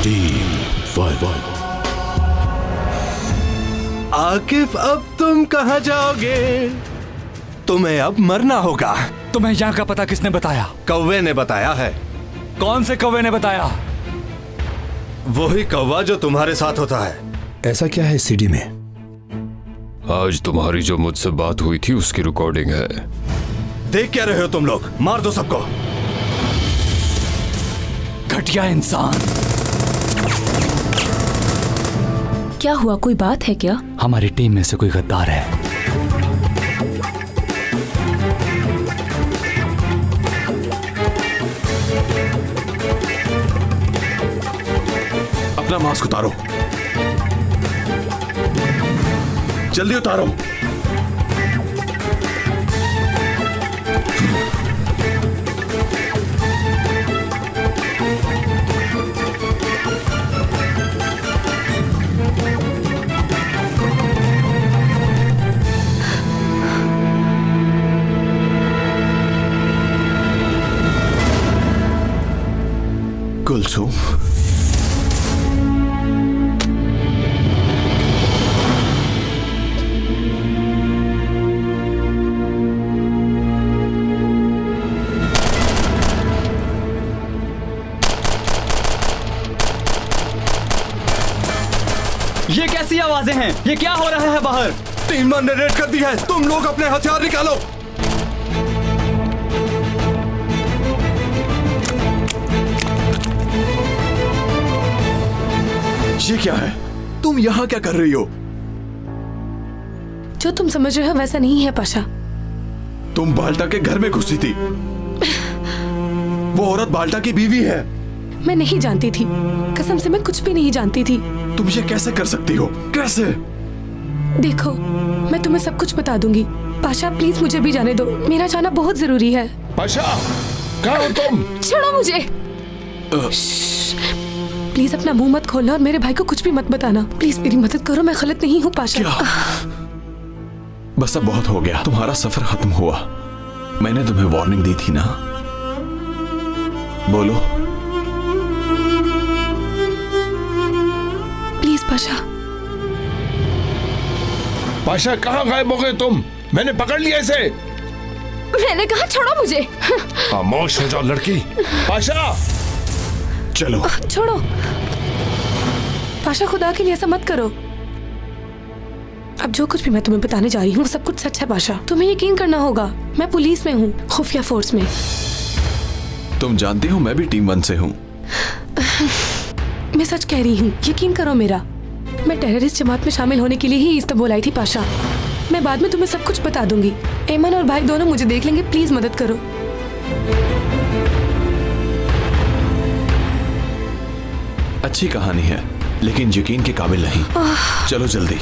Team five. Akif, अब तुम कहाँ जाओगे? तुम्हें अब मरना होगा। तुम्हें यहाँ का पता किसने बताया? कौवे ने बताया है। कौन से कौवे ने बताया? वही कौवा जो तुम्हारे साथ होता है। ऐसा क्या है सीडी में? आज तुम्हारी जो मुझसे बात हुई थी उसकी रिकॉर्डिंग है। देख क्या रहे हो तुम लोग? मार दो सबको। घटिया इंसान। क्या हुआ? कोई बात है क्या? हमारी टीम में से कोई गद्दार है। अपना मास्क उतारो, जल्दी उतारो। कुलसुम, ये कैसी आवाजें हैं? ये क्या हो रहा है बाहर? टीम ने रेड कर दी है। तुम लोग अपने हथियार निकालो। ये क्या है? तुम यहाँ क्या कर रही हो? जो तुम समझ रहे हो वैसा नहीं है पाशा। तुम बाल्टा के घर में घुसी थी। वो औरत बाल्टा की बीवी है। मैं नहीं जानती थी, कसम से मैं कुछ भी नहीं जानती थी। तुम ये कैसे कर सकती हो? कैसे? देखो, मैं तुम्हें सब कुछ बता दूंगी। पाशा प्लीज मुझे भी जाने दो, मेरा जाना बहुत जरूरी है। पाशा, कहाँ हो तुम? छोड़ो मुझे। प्लीज अपना मुंह मत खोलना और मेरे भाई को कुछ भी मत बताना। प्लीज मेरी मदद करो, मैं गलत नहीं हूँ पाशा। क्या? बस अब बहुत हो गया। तुम्हारा सफर खत्म हुआ। मैंने तुम्हें वार्निंग दी थी ना। बोलो। प्लीज पाशा। पाशा, कहाँ गायब हो गए तुम? मैंने पकड़ लिया इसे। मैंने कहा छोड़ो मुझे। खामोश हो जाओ लड़की। पाशा, चलो। छोड़ो पाशा, खुदा के लिए ऐसा मत करो। अब जो कुछ भी मैं तुम्हें बताने जा रही हूँ वो सब कुछ सच है पाशा। तुम्हें यकीन करना होगा। मैं पुलिस में हूँ, खुफिया फोर्स में। तुम जानती हो मैं भी टीम 1 से हूँ। मैं सच कह रही हूँ, यकीन करो मेरा। मैं टेररिस्ट जमात में शामिल होने के लिए ही इस्तांबुल आई थी पाशा। मैं बाद में तुम्हें सब कुछ बता दूंगी। एमन और भाई दोनों मुझे देख लेंगे, प्लीज मदद करो। अच्छी कहानी है लेकिन यकीन के काबिल नहीं। चलो जल्दी।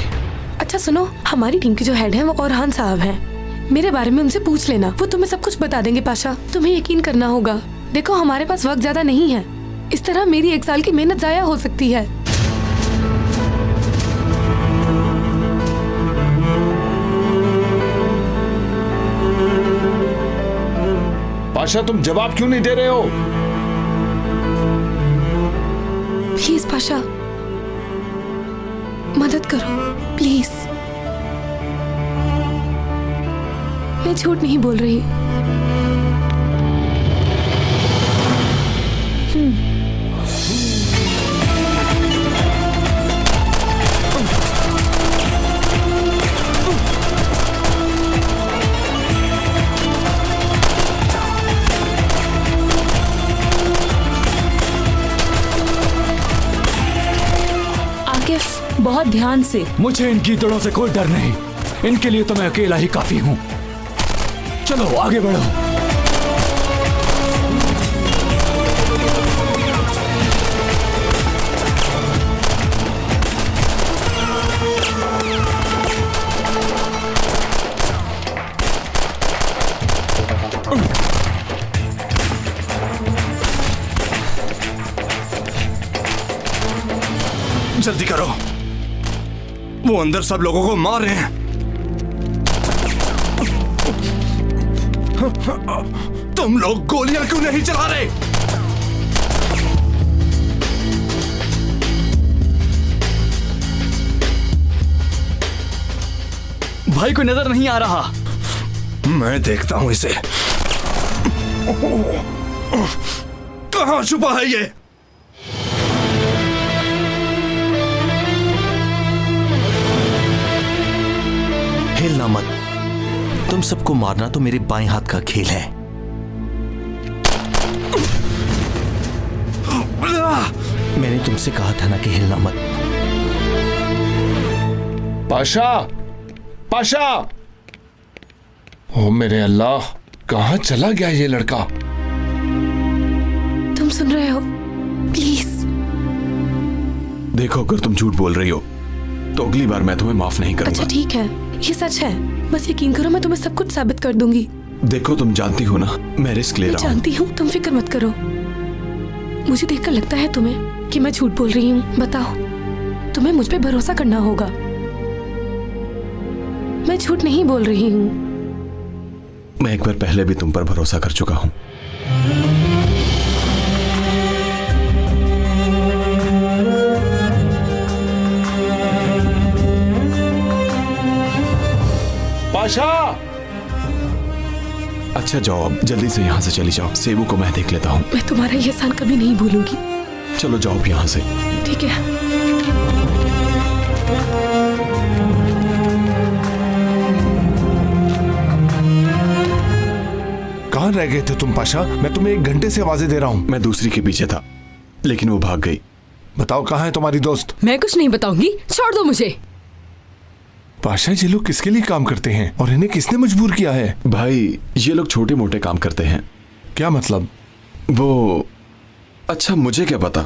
अच्छा सुनो, हमारी टीम के जो हेड हैं वो औरहान साहब हैं। मेरे बारे में उनसे पूछ लेना, वो तुम्हें सब कुछ बता देंगे पाशा। तुम्हें यकीन करना होगा। देखो, हमारे पास वक्त ज्यादा नहीं है। इस तरह मेरी 1 साल की मेहनत जाया हो सकती है। पाशा, तुम जवाब क्यों नहीं दे रहे हो? प्लीज पाशा, मदद करो प्लीज। मैं झूठ नहीं बोल रही। बहुत ध्यान से। मुझे इन कीचड़ों से कोई डर नहीं। इनके लिए तो मैं अकेला ही काफी हूँ। चलो आगे बढ़ो। जल्दी करो, वो अंदर सब लोगों को मार रहे हैं। तुम लोग गोलियां क्यों नहीं चला रहे? भाई को नजर नहीं आ रहा। मैं देखता हूं इसे। कहां छुपा है ये? हिलना मत। तुम सबको मारना तो मेरे बाएं हाथ का खेल है। मैंने तुमसे कहा था ना कि हिलना मत। पाशा, पाशा! ओ मेरे अल्लाह, कहां चला गया ये लड़का? तुम सुन रहे हो? प्लीज। देखो, अगर तुम झूठ बोल रही हो तो अगली बार मैं तुम्हें माफ नहीं करूंगा। अच्छा ठीक है, ये सच है। बस यकीन करो, मैं तुम्हें सब कुछ साबित कर दूंगी। देखो, तुम जानती हो ना मैं रिस्क ले मैं रहा हूँ। जानती हूँ, तुम फिक्र मत करो। मुझे देखकर लगता है तुम्हें कि मैं झूठ बोल रही हूँ। बताओ, तुम्हें मुझ पे भरोसा करना होगा। मैं झूठ नहीं बोल रही हूँ। मैं एक बार पहले भी तुम पर भरोसा कर चुका हूँ। पाशा! अच्छा जाओ, अब जल्दी से यहाँ से चली जाओ। सेबू को मैं देख लेता हूँ। मैं तुम्हारा ये एहसान कभी नहीं भूलूंगी। चलो जाओ अब यहाँ से। ठीक है। कहां रह गए थे तुम पाशा? मैं तुम्हें 1 घंटे से आवाजें दे रहा हूं। मैं दूसरी के पीछे था, लेकिन वो भाग गई। बताओ कहां है तुम्हारी दोस्त? मैं कुछ नहीं बताऊंगी, छोड़ दो मुझे। पाशा, ये लोग किसके लिए काम करते हैं और इन्हें किसने मजबूर किया है? भाई, ये लोग छोटे मोटे काम करते हैं। क्या मतलब? वो अच्छा, मुझे क्या पता।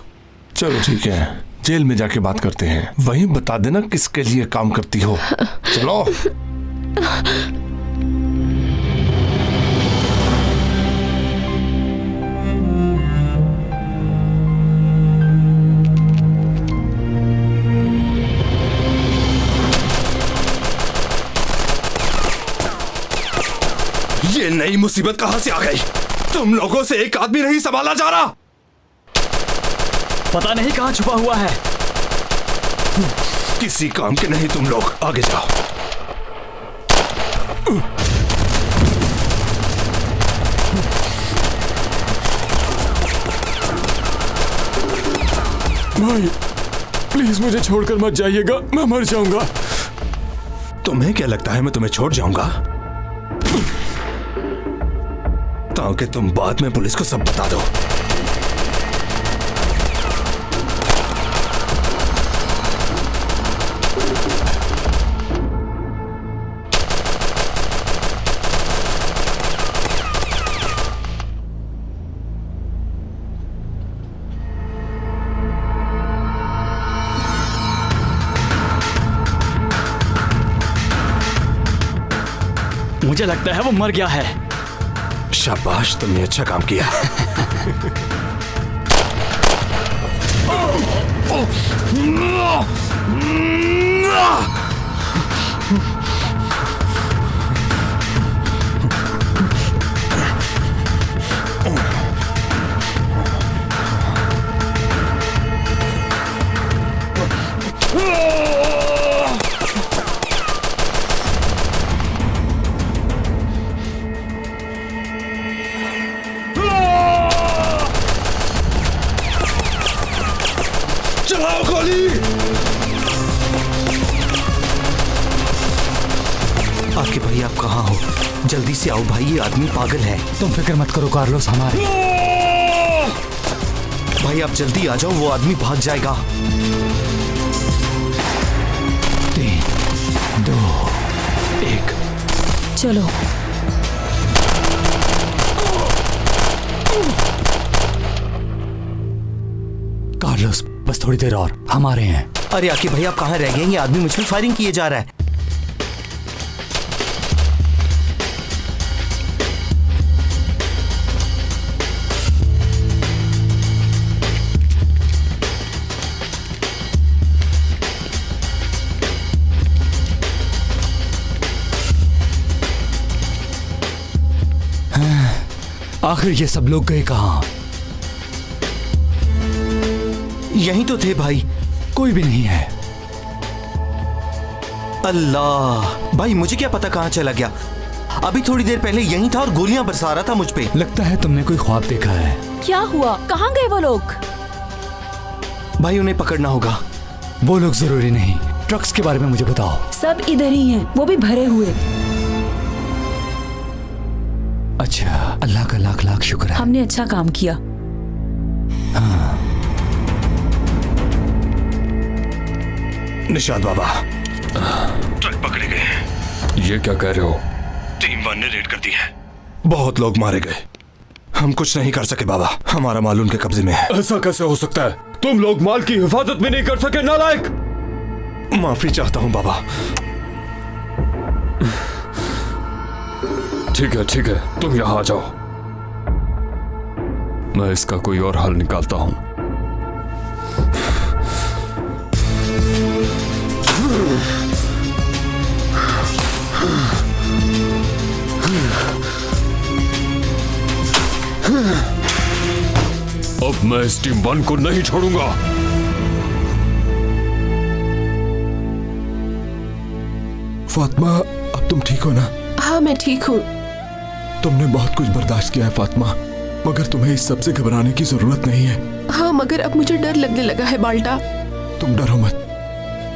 चलो ठीक है, जेल में जाके बात करते हैं। वहीं बता देना किसके लिए काम करती हो। चलो। ये नई मुसीबत कहां से आ गई? तुम लोगों से एक आदमी नहीं संभाला जा रहा। पता नहीं कहाँ छुपा हुआ है। किसी काम के नहीं तुम लोग। आगे जाओ। भाई प्लीज मुझे छोड़कर मत जाइएगा, मैं मर जाऊंगा। तुम्हें क्या लगता है मैं तुम्हें छोड़ जाऊंगा? ताकि तुम बाद में पुलिस को सब बता दो। मुझे लगता है वो मर गया है। शाबाश, तुमने अच्छा काम किया। चलाओ गोली। आके भाई, आप कहाँ हो? जल्दी से आओ भाई, ये आदमी पागल है। तुम फिक्र मत करो कार्लोस, हमारे। भाई आप जल्दी आ जाओ, वो आदमी भाग जाएगा। 3, 2, 1। चलो। कार्लोस, बस थोड़ी देर और, हम आ रहे हैं। अरे आके भाई, आप कहाँ रह गए? ये आदमी मुझ पे फायरिंग किए जा रहा है। आखिर ये सब लोग गए कहाँ? यहीं तो थे भाई। कोई भी नहीं है। अल्लाह भाई, मुझे क्या पता कहाँ चला गया। अभी थोड़ी देर पहले यहीं था और गोलियां बरसा रहा था मुझ पे। लगता है तुमने कोई ख्वाब देखा है। क्या हुआ? कहाँ गए वो लोग? भाई उन्हें पकड़ना होगा। वो लोग जरूरी नहीं, ट्रक्स के बारे में मुझे बताओ। सब इधर ही हैं, वो भी भरे हुए। अच्छा, अल्लाह का लाख लाख शुक्र है। हमने अच्छा काम किया। निशाद बाबा, ट्रक पकड़े गए। ये क्या कह रहे हो? टीम 1 ने रेड कर दी है। बहुत लोग मारे गए। हम कुछ नहीं कर सके बाबा, हमारा माल उनके कब्जे में है। ऐसा कैसे हो सकता है? तुम लोग माल की हिफाजत भी नहीं कर सके, नालायक। माफी चाहता हूँ बाबा। ठीक है, तुम यहाँ आ जाओ। मैं इसका कोई और हल निकालता हूं। अब मैं इस टीम 1 को नहीं छोड़ूंगा। फातिमा, अब तुम ठीक हो ना? हाँ मैं ठीक हूँ। तुमने बहुत कुछ बर्दाश्त किया है फातिमा, मगर तुम्हें इस सब से घबराने की जरूरत नहीं है। हाँ मगर अब मुझे डर लगने लगा है बाल्टा। तुम डरो मत,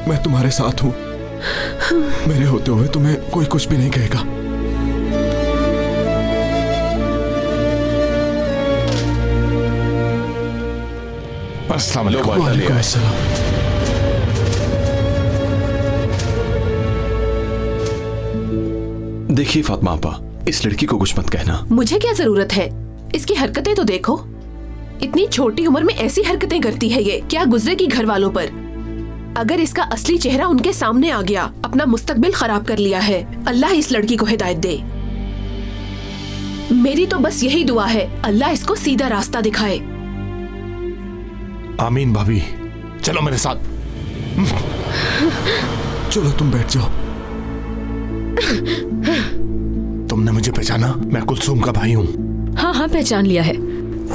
मैं तुम्हारे साथ हूँ। मेरे होते हुए तुम्हें कोई कुछ भी नहीं कहेगा। अस्सलाम वालेकुम। वालेकुम अस्सलाम। देखिए फातिमा आपा, इस लड़की को कुछ मत कहना। मुझे क्या जरूरत है? इसकी हरकतें तो देखो। इतनी छोटी उम्र में ऐसी हरकतें करती है ये। क्या गुजरेगी घर वालों पर? अगर इसका असली चेहरा उनके सामने आ गया, अपना मुस्तकबिल खराब कर लिया है। अल्लाह इस लड़की को हिदायत दे। मेरी तो बस यही दुआ है, अल्लाह इसको सीधा रास्ता दिखाए। आमीन भाभी, चलो मेरे साथ। चलो तुम बैठ जाओ। तुमने मुझे पहचाना? मैं कुलसुम का भाई हूँ। हाँ पहचान लिया है।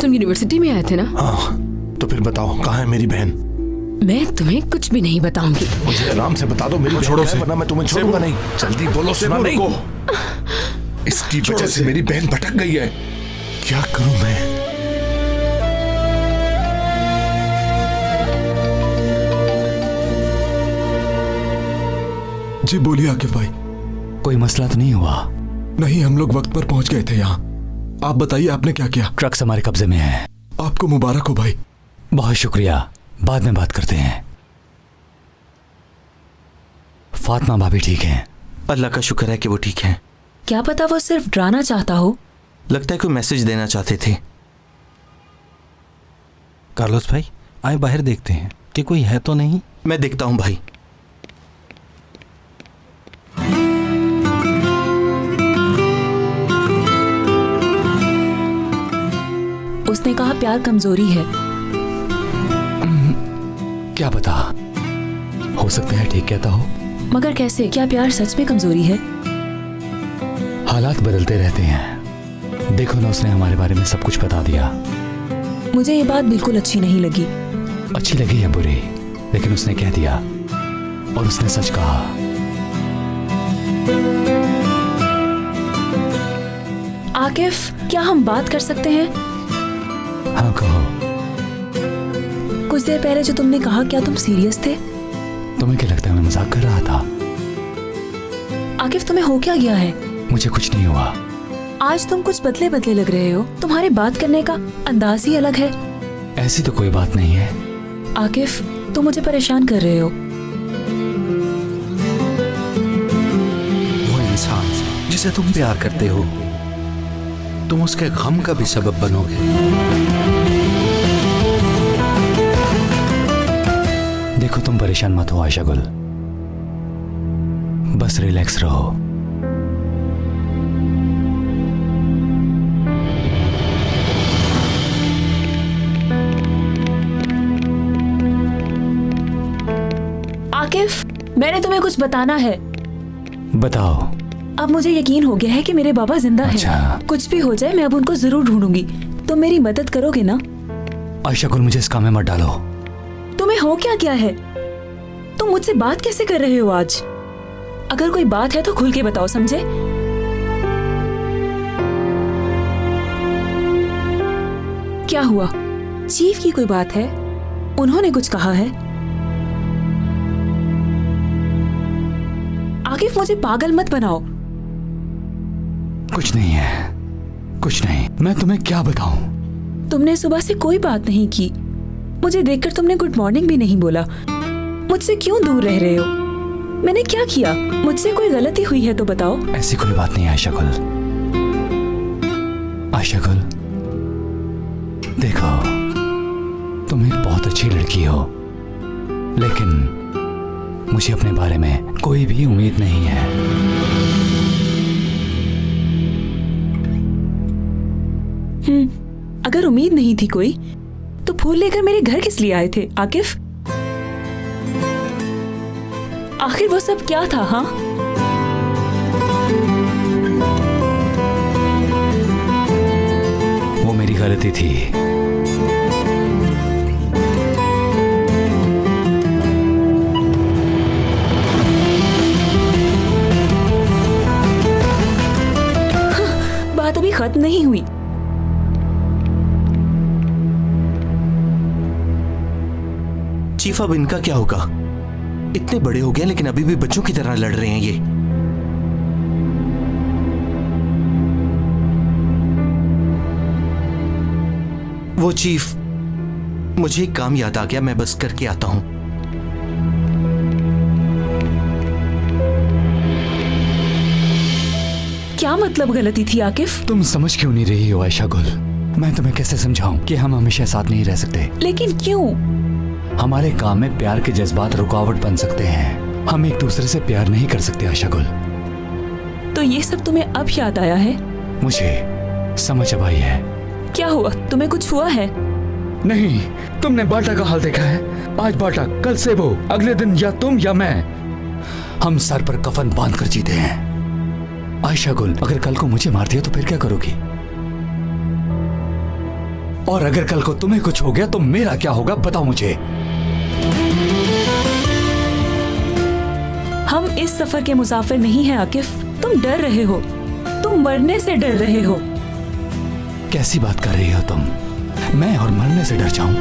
तुम यूनिवर्सिटी में आए थे ना? हाँ, तो फिर बताओ कहाँ है मेरी बहन? मैं तुम्हें कुछ भी नहीं बताऊंगी। मुझे आराम से बता दो मेरी बहन छोड़ो है, वरना मैं तुम्हें छोड़ूंगा नहीं। जल्दी बोलो, सुना नहीं। इसकी वजह से मेरी बहन भटक गई है। क्या करूं मैं? जी बोलिए आकिफ भाई। कोई मसला तो नहीं हुआ? नहीं, हम लोग वक्त पर पहुंच गए थे यहाँ। आप बताइए आपने क्या किया? ट्रक्स हमारे कब्जे में है। आपको मुबारक हो भाई। बहुत शुक्रिया, बाद में बात करते हैं। फातिमा भाभी ठीक हैं? अल्लाह का शुक्र है कि वो ठीक है। क्या पता वो सिर्फ डराना चाहता हो। लगता है कोई मैसेज देना चाहते थे। कार्लोस भाई, आए बाहर देखते हैं कि कोई है तो नहीं। मैं देखता हूँ भाई। उसने कहा प्यार कमजोरी है। क्या पता, हो सकता है ठीक कहता हो। मगर कैसे? क्या प्यार सच में कमजोरी है? हालात बदलते रहते हैं। देखो ना, उसने हमारे बारे में सब कुछ बता दिया। मुझे ये बात बिल्कुल अच्छी नहीं लगी। अच्छी लगी या बुरी, लेकिन उसने कह दिया और उसने सच कहा। आकिफ, क्या हम बात कर सकते हैं? हाँ कहो। कुछ देर पहले जो तुमने कहा, क्या तुम सीरियस थे? तुम्हें क्या लगता है मैं मजाक कर रहा था? आकिफ, तुम्हें हो क्या गया है? मुझे कुछ नहीं हुआ। आज तुम कुछ बदले बदले लग रहे हो। तुम्हारे बात करने का अंदाज ही अलग है। ऐसी तो कोई बात नहीं है। आकिफ, तुम मुझे परेशान कर रहे हो। वो इंसान जिसे तुम प्यार करते हो, तुम उसके गम का भी सबब बनोगे। देखो, तुम परेशान मत हो आयशा गुल, बस रिलैक्स रहो। आकिफ, मैंने तुम्हें कुछ बताना है। बताओ। अब मुझे यकीन हो गया है कि मेरे बाबा जिंदा अच्छा। हैं। कुछ भी हो जाए, मैं अब उनको जरूर ढूंढूंगी। तुम मेरी मदद करोगे ना? आयशा गुल, मुझे इस काम में मत डालो। तुम्हें हो क्या है? तुम मुझसे बात कैसे कर रहे हो आज? अगर कोई बात है तो खुल के बताओ, समझे? क्या हुआ? चीफ की कोई बात है? उन्होंने कुछ कहा है? आकिफ, मुझे पागल मत बनाओ। कुछ नहीं है, कुछ नहीं। मैं तुम्हें क्या बताऊं? तुमने सुबह से कोई बात नहीं की। मुझे देखकर तुमने गुड मॉर्निंग भी नहीं बोला। मुझसे क्यों दूर रह रहे हो? मैंने क्या किया? मुझसे कोई गलती हुई है तो बताओ। ऐसी कोई बात नहीं आयशा गुल। आयशा गुल, देखो, तुम एक बहुत अच्छी लड़की हो, लेकिन मुझे अपने बारे में कोई भी उम्मीद नहीं है। अगर उम्मीद नहीं थी कोई, तो फूल लेकर मेरे घर किस लिए आए थे आकिफ? आखिर वो सब क्या था? हाँ, वो मेरी गलती थी। बात अभी खत्म नहीं हुई। चीफ, अब इनका क्या होगा? इतने बड़े हो गए लेकिन अभी भी बच्चों की तरह लड़ रहे हैं ये। वो चीफ, मुझे एक काम याद आ गया, मैं बस करके आता हूं। क्या मतलब गलती थी आकिफ? तुम समझ क्यों नहीं रही हो आयशा गुल? मैं तुम्हें कैसे समझाऊं कि हम हमेशा साथ नहीं रह सकते? लेकिन क्यों? हमारे काम में प्यार के जज्बात रुकावट बन सकते हैं। हम एक दूसरे से प्यार नहीं कर सकते आयशा गुल। तो ये सब तुम्हें अब याद आया है? मुझे समझ अब आई है। क्या हुआ? तुम्हें कुछ हुआ है? नहीं, तुमने बाटा का हाल देखा है? आज बाटा, कल से वो, अगले दिन या तुम या मैं। हम सर पर कफन बांध कर जीते हैं। आयशा गुल, अगर कल को मुझे मार दिया तो फिर क्या करोगी? और अगर कल को तुम्हें कुछ हो गया तो मेरा क्या होगा, बताओ मुझे। हम इस सफर के मुसाफिर नहीं हैं आकिफ। तुम डर रहे हो, तुम मरने से डर रहे हो। कैसी बात कर रही हो तुम? मैं और मरने से डर जाऊं?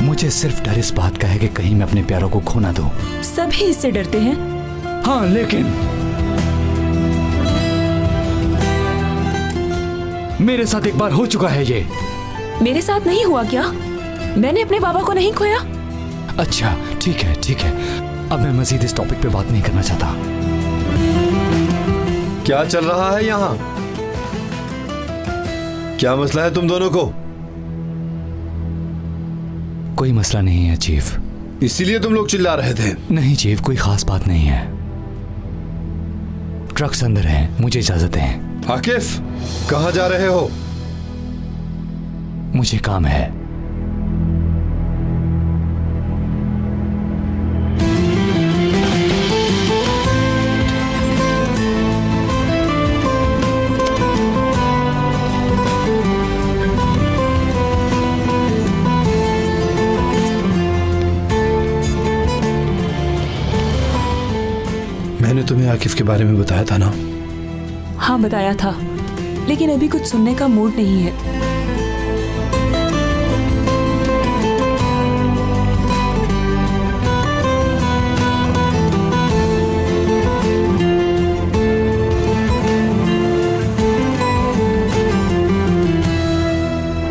मुझे सिर्फ डर इस बात का है कि कहीं मैं अपने प्यारों को खो ना दूं। सभी इससे डरते हैं। हाँ, लेकिन मेरे साथ एक बार हो चुका है ये। मेरे साथ नहीं हुआ क्या? मैंने अपने बाबा को नहीं खोया। अच्छा, ठीक है, ठीक है। अब मैं मजीद इस टॉपिक पे बात नहीं करना चाहता। क्या चल रहा है यहाँ? क्या मसला है तुम दोनों को? कोई मसला नहीं है चीफ। इसीलिए तुम लोग चिल्ला रहे थे? नहीं चीफ, कोई खास बात नहीं है। ट्रक्स अंदर हैं, मुझे इजाजत है। आकिफ, कहाँ जा रहे हो? मुझे काम है। मैंने तुम्हें आकिफ के बारे में बताया था ना? हाँ, बताया था, लेकिन अभी कुछ सुनने का मूड नहीं है।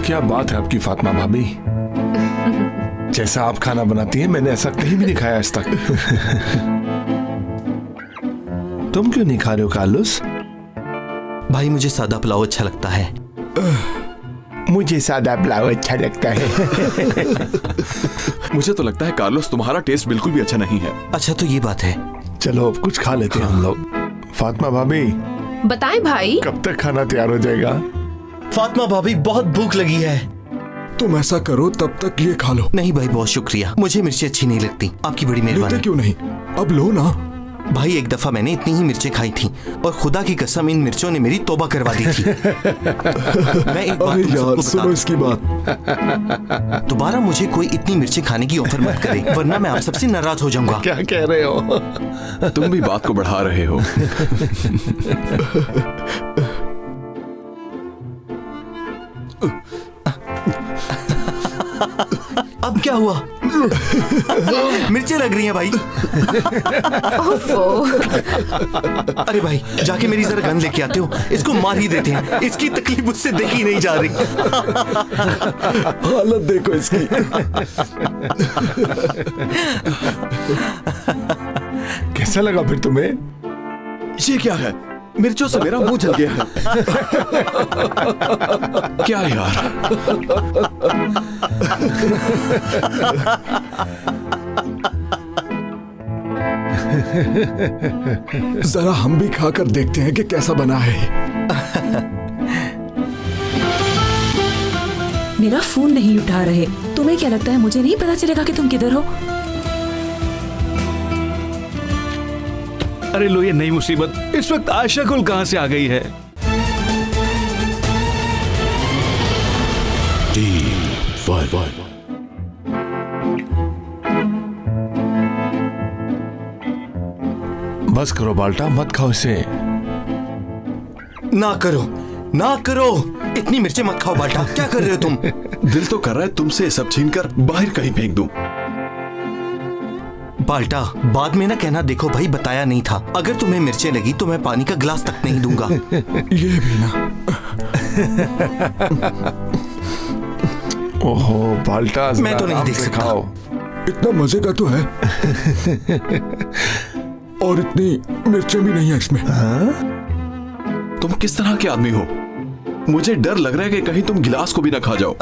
क्या बात है आपकी फातिमा भाभी? जैसा आप खाना बनाती हैं मैंने ऐसा कहीं भी नहीं खाया आज तक। तुम क्यों नहीं खा रहे हो कार्लोस? भाई, मुझे सादा पुलाव अच्छा लगता है। मुझे सादा पुलाव अच्छा लगता है। मुझे तो लगता है कार्लोस, तुम्हारा टेस्ट बिल्कुल भी अच्छा नहीं है। अच्छा, तो ये बात है। चलो अब कुछ खा लेते हैं हम लोग। फातिमा भाभी, बताएं भाई। कब तक खाना तैयार हो जाएगा? फातिमा भाभी, बहुत भूख लगी है। तुम ऐसा करो, तब तक ये खा लो। नहीं भाई, बहुत शुक्रिया। मुझे मिर्ची अच्छी नहीं लगती। आपकी बड़ी लेते मेहरबानी। क्यों नहीं? अब लो ना। भाई एक दफा मैंने इतनी ही मिर्चें खाई थी और खुदा की कसम इन मिर्चों ने मेरी तौबा करवा दी थी। मैं एक बात अरे तुम यार सबको सुनो बता इसकी बात। दोबारा मुझे कोई इतनी मिर्चें खाने की ऑफर मत करे, वरना मैं आप सबसे नाराज हो जाऊंगा। क्या कह रहे हो? तुम भी बात को बढ़ा रहे हो। अब क्या हुआ? मिर्चें लग रही हैं भाई। अरे भाई जाके मेरी जरा गन लेके आते हो, इसको मार ही देते हैं, इसकी तकलीफ मुझसे देखी नहीं जा रही। हालत देखो इसकी। कैसा लगा फिर तुम्हें? ये क्या है? मिर्चों से मेरा मुंह जल गया है। क्या यार? जरा हम भी खाकर देखते हैं कि कैसा बना है। मेरा फोन नहीं उठा रहे। तुम्हें क्या लगता है मुझे नहीं पता चलेगा कि तुम किधर हो? अरे लो, ये नई मुसीबत। इस वक्त आयशा गुल कहां से आ गई है? बस करो बाल्टा, मत खाओ इसे। ना करो, ना करो, इतनी मिर्चें मत खाओ बाल्टा। क्या कर रहे हो तुम? दिल तो कर रहा है तुमसे सब छीनकर बाहर कहीं फेंक दूं। बाल्टा बाद में ना कहना देखो भाई बताया नहीं था। अगर तुम्हें मिर्चें लगी तो मैं पानी का गिलास तक नहीं दूंगा। ये भी ना। ओहो बाल्टा, मैं तो नहीं देख सकता। खाओ। इतना मजे का तो है। और इतनी मिर्चें भी नहीं है इसमें। तुम किस तरह के आदमी हो? मुझे डर लग रहा है कि कहीं तुम गिलास को भी ना खा जाओ।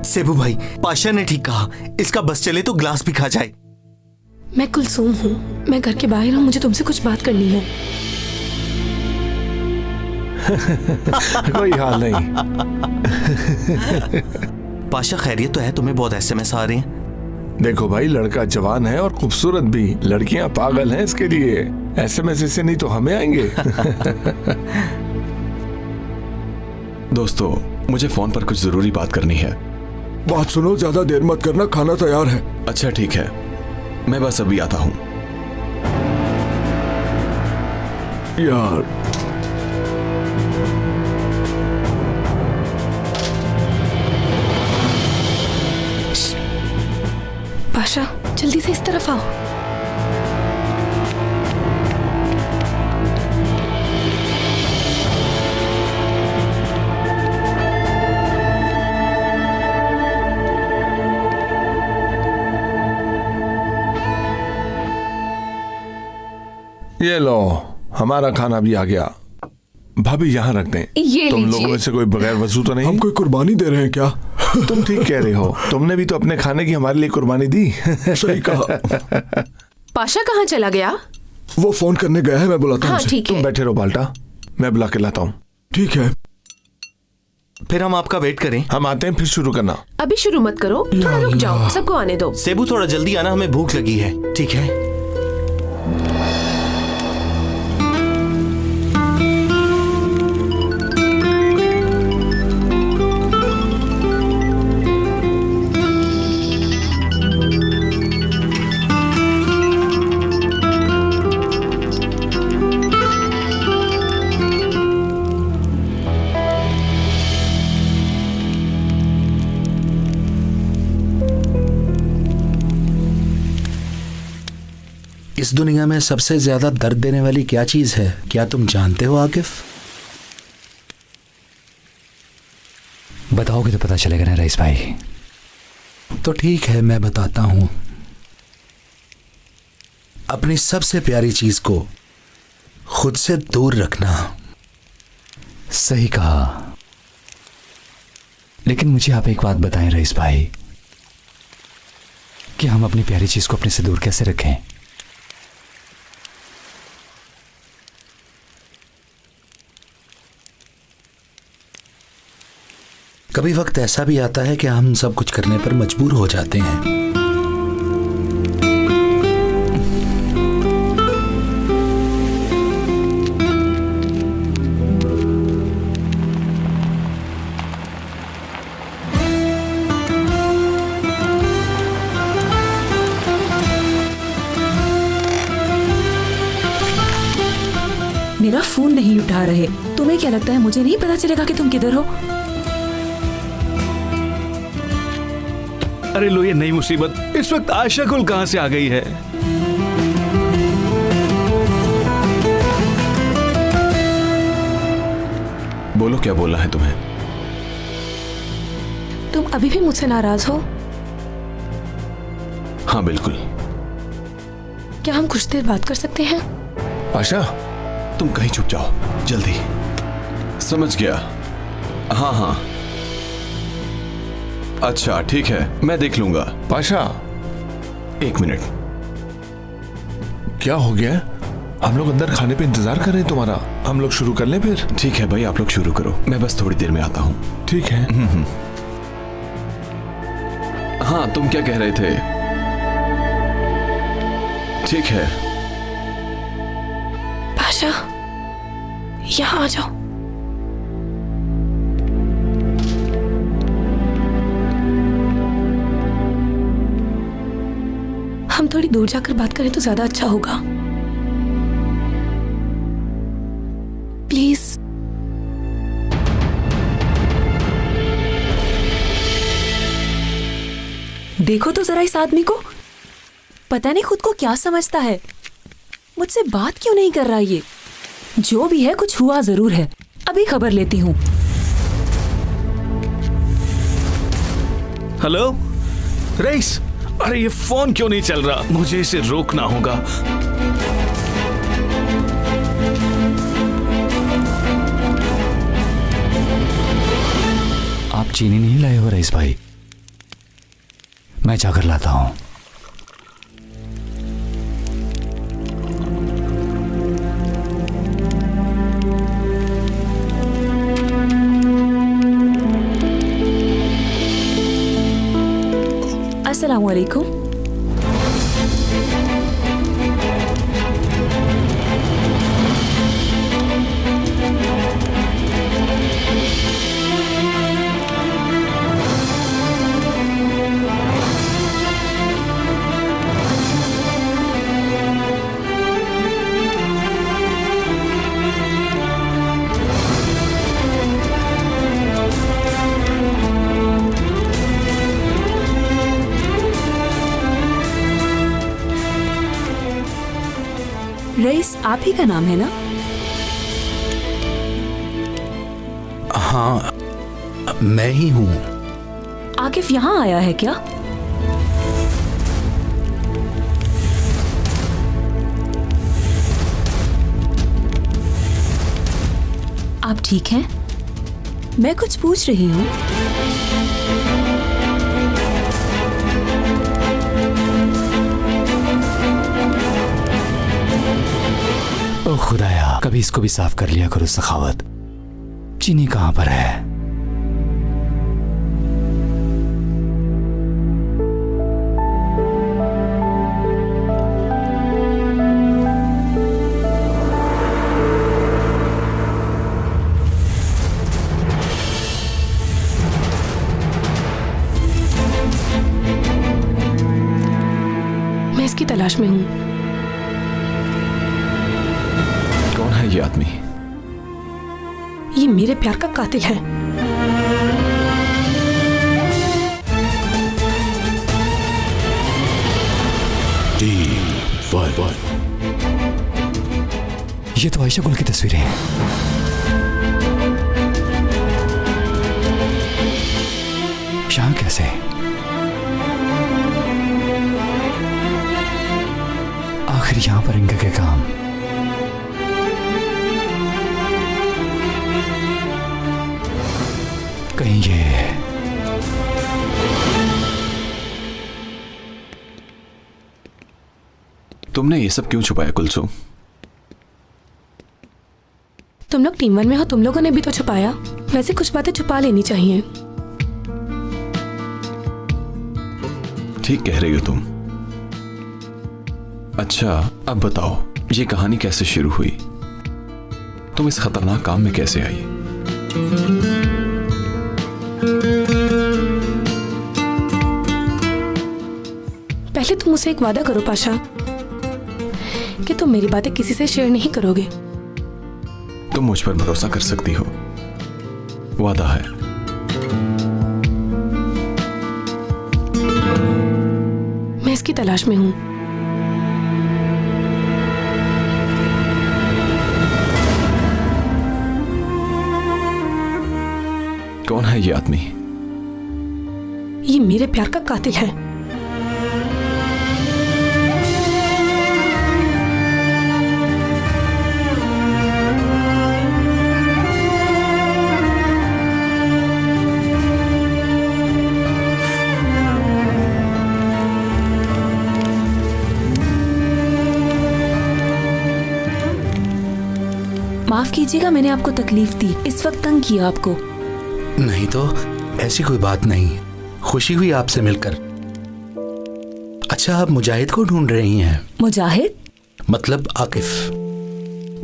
सेबू भाई, पाशा ने ठीक कहा, इसका बस चले तो ग्लास भी खा जाए। मैं कुलसूम हूँ, मैं घर के बाहर हूँ, मुझे तुमसे कुछ बात करनी है। कोई हाल नहीं। पाशा खैरियत तो है? तुम्हें बहुत एसएमएस आ रहे हैं। देखो भाई, लड़का जवान है और खूबसूरत भी। लड़कियां पागल हैं इसके लिए। एसएमएस से नहीं तो हमें आएंगे। दोस्तों, मुझे फोन पर कुछ जरूरी बात करनी है। बात सुनो, ज्यादा देर मत करना, खाना तैयार है। अच्छा ठीक है, मैं बस अभी आता हूं। यार पाशा जल्दी से इस तरफ आओ। ये लो, हमारा खाना भी आ गया। भाभी यहाँ रख दें। ये तुम लीजिए। लोगों में से कोई बगैर वजू तो नहीं? हम कोई कुर्बानी दे रहे हैं क्या? तुम ठीक कह रहे हो। तुमने भी तो अपने खाने की हमारे लिए कुर्बानी दी। सही कहा। पाशा कहाँ चला गया? वो फोन करने गया है, मैं बुलाता हूँ हाँ उसे। ठीक तुम है। बैठे रहो बाल्टा, मैं बुला के लाता हूँ। ठीक है। फिर हम आपका वेट करें। हम आते हैं, फिर शुरू करना। अभी शुरू मत करो, थोड़ा रुक जाओ, सबको आने दो। सेबू थोड़ा जल्दी आना, हमें भूख लगी है। ठीक है। इस दुनिया में सबसे ज्यादा दर्द देने वाली क्या चीज है, क्या तुम जानते हो आकिफ? बताओगे तो पता चलेगा ना रईस भाई। तो ठीक है, मैं बताता हूं। अपनी सबसे प्यारी चीज को खुद से दूर रखना। सही कहा, लेकिन मुझे आप एक बात बताएं रईस भाई, कि हम अपनी प्यारी चीज को अपने से दूर कैसे रखें? कभी वक्त ऐसा भी आता है कि हम सब कुछ करने पर मजबूर हो जाते हैं। मेरा फोन नहीं उठा रहे। तुम्हें क्या लगता है मुझे नहीं पता चलेगा कि तुम किधर हो? अरे लो, ये नई मुसीबत। इस वक्त आयशा गुल कहां से आ गई है? बोलो, क्या बोलना है तुम्हें? तुम अभी भी मुझसे नाराज हो? हाँ बिल्कुल। क्या हम कुछ देर बात कर सकते हैं? आशा, तुम कहीं छुप जाओ जल्दी। समझ गया। हाँ हाँ, अच्छा ठीक है, मैं देख लूंगा। पाशा, 1 मिनट। क्या हो गया? हम लोग अंदर खाने पे इंतजार कर रहे हैं तुम्हारा। हम लोग शुरू कर लें फिर? ठीक है भाई, आप लोग शुरू करो, मैं बस थोड़ी देर में आता हूँ। ठीक है। हाँ, तुम क्या कह रहे थे? ठीक है। पाशा, यहाँ आ जाओ। हम थोड़ी दूर जाकर बात करें तो ज्यादा अच्छा होगा। प्लीज। देखो तो जरा इस आदमी को, पता नहीं खुद को क्या समझता है। मुझसे बात क्यों नहीं कर रहा ये? जो भी है, कुछ हुआ जरूर है। अभी खबर लेती हूँ। हेलो रईस, अरे ये फोन क्यों नहीं चल रहा? मुझे इसे रोकना होगा। आप चीनी नहीं लाए हो रईस भाई? मैं जाकर लाता हूं। अस्सलाम वालेकुम। रईस, आप ही का नाम है ना? हाँ, मैं ही हूं। आकिफ यहाँ आया है क्या? आप ठीक हैं? मैं कुछ पूछ रही हूँ। ओ खुदाया, कभी इसको भी साफ कर लिया करो सखावत। चीनी कहां पर है? मैं इसकी तलाश में हूँ। कौन है ये आदमी? ये मेरे प्यार का कातिल है। ये तो आयशा गुल की तस्वीरें हैं। यहाँ कैसे? आखिर यहां पर इनका क्या काम? कहीं ये तुमने ये सब क्यों छुपाया कुलसुम? तुम लोग टीम 1 में हो, तुम लोगों ने भी तो छुपाया। वैसे कुछ बातें छुपा लेनी चाहिए। ठीक कह रही हो तुम। अच्छा अब बताओ, ये कहानी कैसे शुरू हुई? तुम इस खतरनाक काम में कैसे आई? पहले तुम मुझसे एक वादा करो पाशा कि तुम मेरी बातें किसी से शेयर नहीं करोगे। तुम मुझ पर भरोसा कर सकती हो, वादा है। मैं इसकी तलाश में हूं। कौन है ये आदमी? ये मेरे प्यार का कातिल है। माफ कीजिएगा, मैंने आपको तकलीफ दी, इस वक्त तंग किया आपको। नहीं तो ऐसी कोई बात नहीं, खुशी हुई आपसे मिलकर। अच्छा, आप मुजाहिद को ढूंढ रही हैं? मुजाहिद? मतलब आकिफ।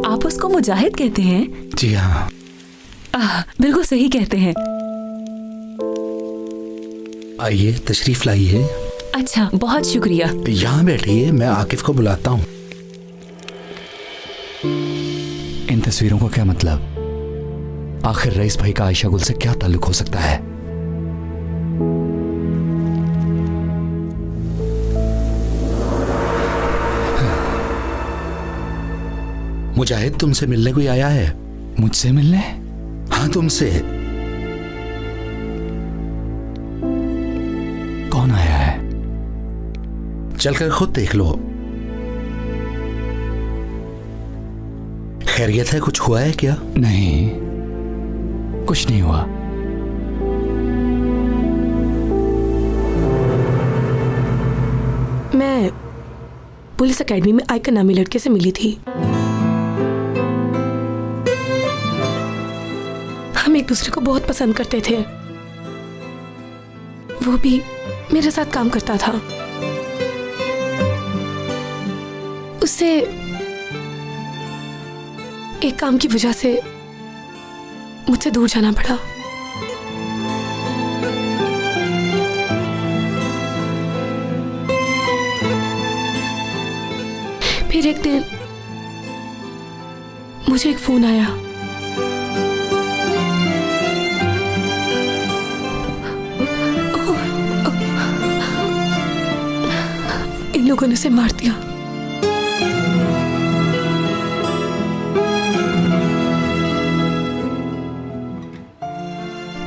आप उसको मुजाहिद कहते हैं? जी हाँ। बिल्कुल सही कहते हैं। आइए तशरीफ लाइए। अच्छा, बहुत शुक्रिया। यहाँ बैठिए, मैं आकिफ को बुलाता हूँ। इन तस्वीरों का क्या मतलब? आखिर रईस भाई का आयशा गुल से क्या ताल्लुक हो सकता है? मुजाहिद तुमसे मिलने कोई आया है? मुझसे मिलने? हाँ, तुमसे। कौन आया है? चलकर खुद देख लो। खैरियत है? कुछ हुआ है क्या? नहीं, कुछ नहीं हुआ। मैं पुलिस एकेडमी में आइकन नामी लड़के से मिली थी। हम एक दूसरे को बहुत पसंद करते थे। वो भी मेरे साथ काम करता था। उससे एक काम की वजह से मुझसे दूर जाना पड़ा। फिर एक दिन मुझे एक फोन आया। इन लोगों ने उसे मार दिया।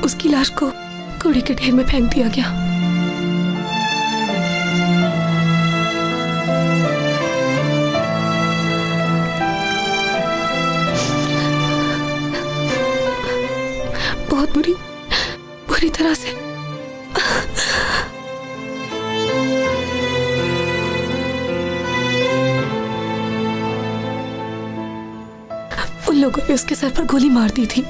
उसकी लाश को कूड़े के ढेर में फेंक दिया गया। बहुत बुरी तरह से। उन लोगों ने उसके सर पर गोली मार दी थी।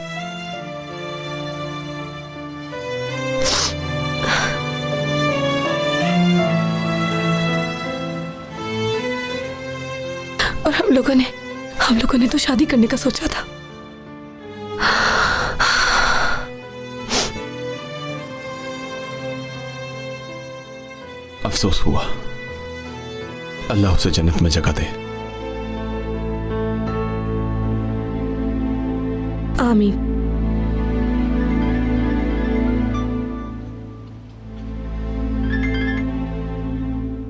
और हम लोगों ने तो शादी करने का सोचा था। अफसोस हुआ। अल्लाह उसे जन्नत में जगह दे। आमीन।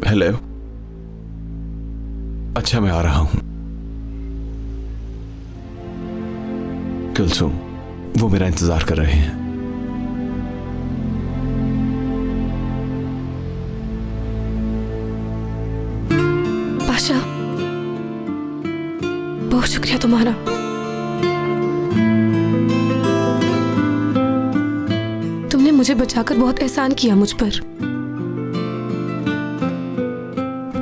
हेलो। अच्छा, मैं आ रहा हूं। कुलसुम, वो मेरा इंतजार कर रहे हैं। पाशा, बहुत शुक्रिया तुम्हारा। तुमने मुझे बचाकर बहुत एहसान किया मुझ पर।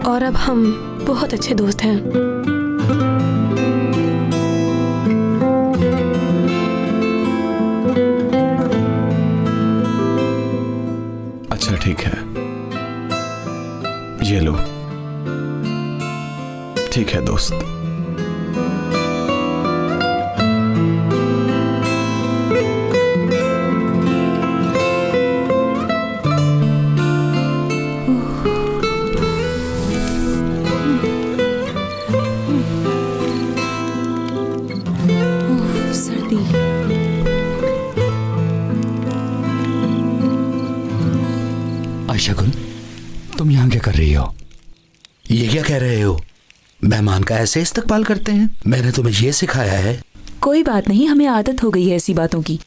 और अब हम बहुत अच्छे दोस्त हैं। अच्छा, ठीक है। ये लो। ठीक है दोस्त। सर्दी। आयशा गुल, तुम यहाँ क्या कर रही हो? ये क्या कह रहे हो? मेहमान का ऐसे इस्तकबाल करते हैं? मैंने तुम्हें ये सिखाया है? कोई बात नहीं, हमें आदत हो गई है ऐसी बातों की।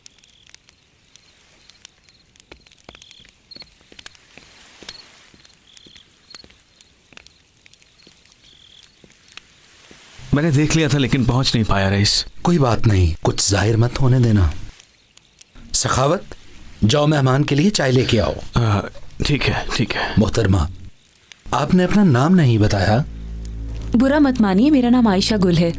मैंने देख लिया था लेकिन पहुंच नहीं पाया रईस। कोई बात नहीं, कुछ जाहिर मत होने देना। सखावत, जाओ मेहमान के लिए चाय लेके आओ। ठीक है ठीक है। मोहतरमा, आपने अपना नाम नहीं बताया। बुरा मत मानिए, मेरा नाम आयशा गुल है।